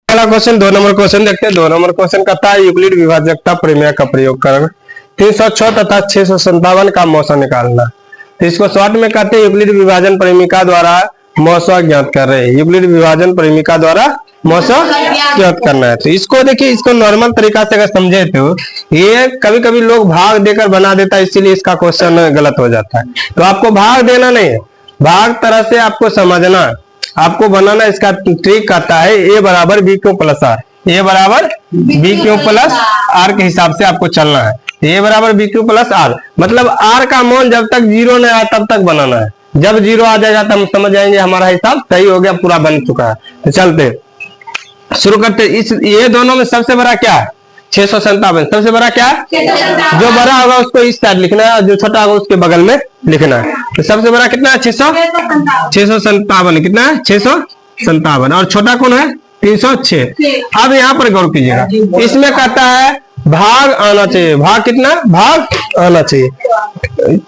पहला question 2 number question देखते हैं। 2 नंबर क्वेश्चन कहता है यूक्लिड विभाजकता प्रमेय का प्रयोग कर 306 तथा 657 का मौसा निकालना। तो इसको शॉर्ट में कहते हैं यूक्लिड विभाजन परिमिका द्वारा मौसा ज्ञात कर रहे हैं। यूक्लिड विभाजन परिमिका द्वारा मौसा ज्ञात करना है। तो इसको देखिए, इसको नॉर्मल तरीका से अगर समझे तो ये कभी कभी लोग भाग देकर बना देता है, इसीलिए इसका क्वेश्चन गलत हो जाता है। तो आपको भाग देना नहीं है, भाग तरह से आपको समझना है, आपको बनाना। इसका ट्रिक कहता है ए बराबर बी क्यू प्लस आर, ए बराबर बी क्यू प्लस आर के हिसाब से आपको चलना है। ए बराबर बी क्यू प्लस आर मतलब आर का मान जब तक 0 नहीं आया तब तक बनाना है। जब 0 आ जाएगा तब हम समझ जाएंगे हमारा हिसाब सही हो गया, पूरा बन चुका है। तो चलते शुरू करते। इस ये दोनों में सबसे बड़ा क्या है? 657। सबसे बड़ा क्या है? जो बड़ा होगा उसको इस साइड लिखना है, जो छोटा होगा उसके बगल में लिखना है। तो सबसे बड़ा कितना है? 657। कितना है? 657। और छोटा कौन है? 306। अब यहाँ पर गौर कीजिएगा, इसमें कहता है भाग आना चाहिए। भाग कितना? भाग आना चाहिए।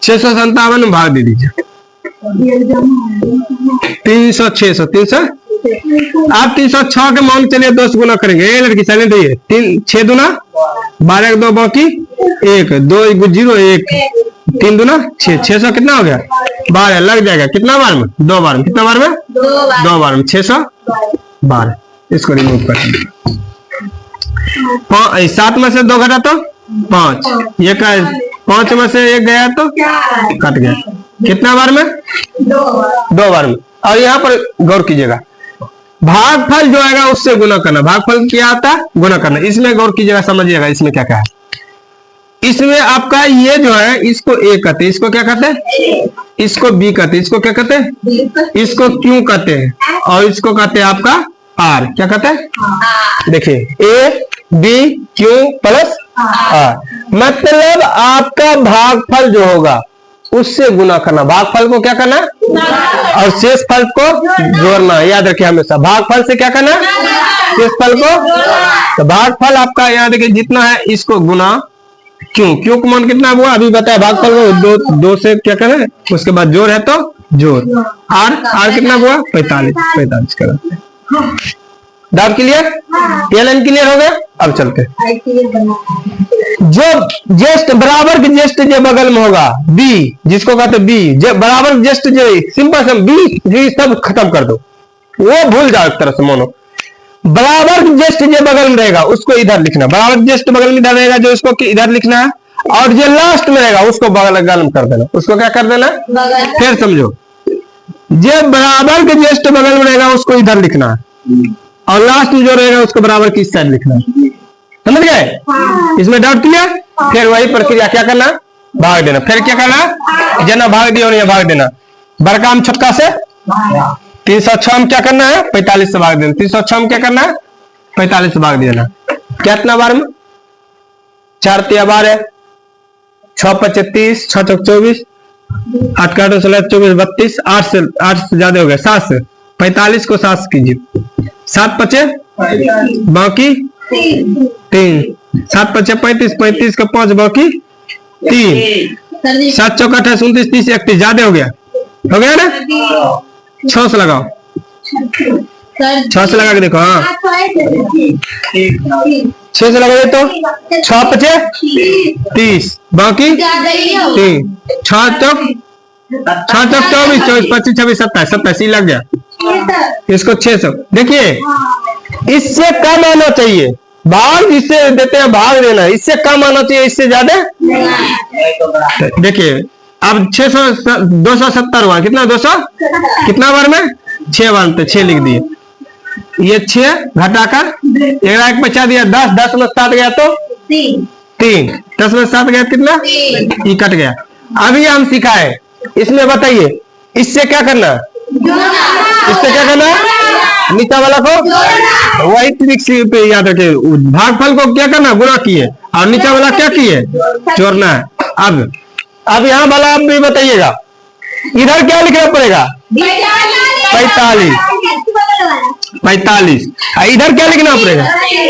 657 में भाग दे दीजिए 300। आप 306 के मान चलिए 10 गुना करेंगे। लड़की चले दिए 6 दूना 12 2 बाकी 1 2 0 1 3 दूना 6 600 कितना हो गया? 12 लग जाएगा। कितना बार में? 2 बार में। कितना बार में? 2 बार में 612। इसको रिमूव कर 7 में से 2 घटा तो 5, ये 5 में से 1 गया तो कट गया। कितना बार में? 2 बार में। और यहाँ पर गौर कीजिएगा, भागफल जो आएगा उससे गुना करना। भागफल क्या आता है? गुना करना। इसमें गौर कीजिएगा, समझिएगा इसमें क्या क्या है। इसमें आपका ये जो है इसको ए कहते हैं, इसको क्या कहते हैं? इसको बी कहते हैं, इसको क्या कहते हैं? इसको क्यू कहते हैं, और इसको कहते हैं आपका आर। क्या कहते हैं? देखिए a b q plus r मतलब आपका भागफल जो होगा उससे गुना करना। भागफल को क्या करना? और शेष फल को जोड़ना। याद रखिए हमेशा, भागफल से क्या करना? शेष फल को। तो भागफल आपका यहाँ देखिए जितना है इसको गुना क्यों का मान कितना हुआ अभी बताया। भागफल को 2 से क्या करना, उसके बाद जोड़ है तो जोड़। आर कितना हुआ? 45 का। Doubt clear? ये लाइन क्लियर हो गया? अब चलते जो जेस्ट बराबर के जेस्ट जो बगल में होगा बी, जिसको कहते बी बराबर जेस्ट जो सिंपल से बी सब खत्म कर दो, वो भूल जाओ एक तरह से। मानो बराबर जेस्ट जो बगल में रहेगा उसको इधर लिखना। बराबर जेस्ट बगल में इधर रहेगा जो उसको इधर लिखना है, और जो लास्ट में रहेगा उसको बगल में कर देना। उसको क्या कर देना? फिर समझो, जो बराबर के जेस्ट बगल में रहेगा उसको इधर लिखना है, और लास्ट में जो रहेगा उसको बराबर की साइड लिखना है। समझ गए? इसमें डाउट क्लियर? फिर वही प्रक्रिया क्या करना? भाग देना। फिर क्या करना? जना भाग दिया और भाग देना। बड़का में छोटका से 306 में क्या करना है? 45 से भाग देना। 306 में क्या करना है? 45 से भाग देना। कितना बार में? 4 3 12 6 5 30 6 चौक 24 8 का 16 24 32 8 से ज्यादा हो गया। 7 से 45 को 7 कीजिए। 7 5 बाकी 3 7 5 35 35 का 5 बाकी 3 7 चौक 28 29 30 31 ज्यादा हो गया ना? 6 से लगाओ, 6 से लगा के देखो। हाँ 6 से लगाइए तो 6 5 30 बाकी 3 6 चौक 24 24 25 26 27 27 लग गया। इसको 600 देखिए, इससे कम आना चाहिए भाग, जिससे देते हैं भाग देना, इससे कम आना चाहिए, इससे ज्यादा। देखिए अब 270 हुआ। कितना? 200 कितना बार में? 6 बार में। 6 लिख दिए। ये 6 घटाकर 1 बचा दिया 10 10 में 7 गया तो 3 10 में 7 गया कितना? ये कट गया। अभी हम सिखाए इसमें, बताइए इससे क्या करना? इससे क्या करना? नीचा वाला को वही ट्रिक पे याद रखे। भागफल को क्या करना? गुणा किए, और नीचा वाला क्या किए? जोड़ना है। अब यहाँ वाला आप भी बताइएगा, इधर क्या लिखना पड़ेगा? 45। इधर क्या लिखना पड़ेगा?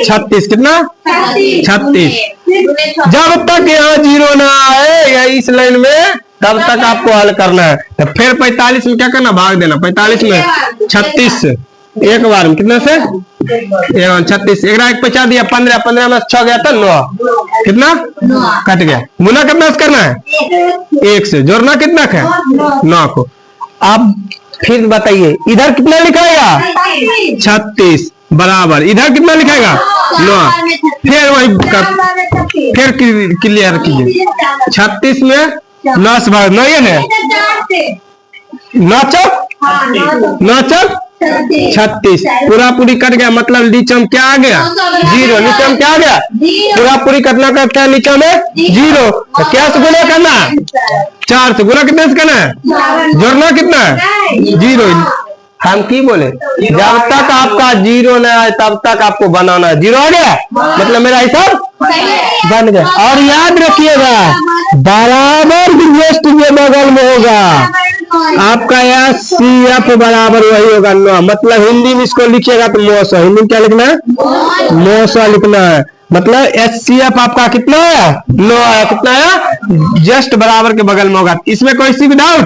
36। कितना? 36। जब तक यहाँ 0 ना आए या इस लाइन में तब तक आपको हल करना है। तो फिर 45 में क्या करना? भाग देना। 45 में 36 एक बार में कितने से 36, 1 बचा दिया 15, 15 में 6 गया था 9, कितना कट गया। गुना कितना से करना है 1 से, जोड़ना कितना है 9 को। अब फिर बताइए इधर कितना लिखाएगा 36 बराबर इधर कितना लिखाएगा 9, फिर वही फिर क्लियर कीजिए। 36 में 9 से भाग 9 ये है 9 चौक 36 पूरा पूरी कट गया, मतलब नीचे में क्या आ गया 0, नीचे में क्या आ गया पूरा पूरी कटना करता है नीचे में 0, तो क्या से गुना करना 4 से, गुना कितने से करना है, जोड़ना कितना है 0। हम की बोले जब तक आपका 0 न आए तब तक आपको बनाना है। 0 आ गया मतलब मेरा हिसाब बन गया। और याद रखिएगा बराबर जस्ट ये बगल में होगा आपका यह CF बराबर वही होगा 9, मतलब हिंदी में इसको लिखिएगा तो 900, हिंदी में क्या लिखना है 900 लिखना है, मतलब HCF आपका कितना आया 9 आया, कितना आया जस्ट बराबर के बगल में होगा। इसमें कोई सी भी डाउट,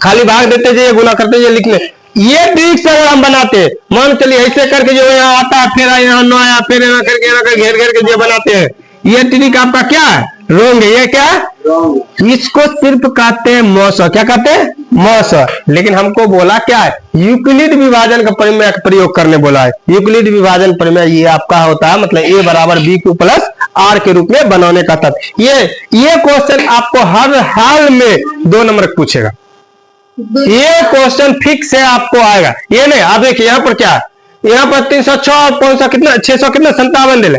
खाली भाग देते जाइए गुना करते जाइए लिखने। ये ट्रिक से अगर हम बनाते मान चलिए ऐसे करके जो यहाँ आता है फिर यहाँ 9 आया फिर यहाँ करके घेर घेर के जो बनाते हैं, ये ट्रिक आपका क्या है रॉन्ग है। ये क्या है इसको सिर्फ कहते हैं मौसा, क्या कहते हैं मौसा। लेकिन हमको बोला क्या है यूक्लिड विभाजन का प्रयोग करने बोला है। यूक्लिड विभाजन प्रमेय ये आपका होता है मतलब A बराबर BQ प्लस R के रूप में बनाने का तत्व। ये क्वेश्चन आपको हर हाल में 2 नंबर पूछेगा, ये क्वेश्चन फिक्स है आपको आएगा। ये नहीं आप देखिए यहाँ पर क्या है, यहाँ पर 306 और कौन सा कितना 600 कितना 57 ले ले,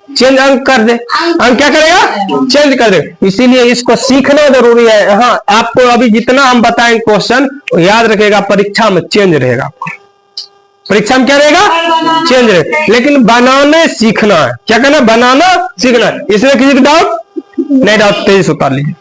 चेंज अंक कर दे, अंक क्या करेगा चेंज कर दे। इसीलिए इसको सीखना जरूरी है। हाँ आपको अभी जितना हम बताएंगे क्वेश्चन याद रखेगा, परीक्षा में चेंज रहेगा, आपको परीक्षा में क्या रहेगा चेंज रहेगा, लेकिन बनाने सीखना है। क्या करना बनाना सीखना है। इसमें किसी को डाउट नहीं, डाउट तेजी से उतार लीजिए।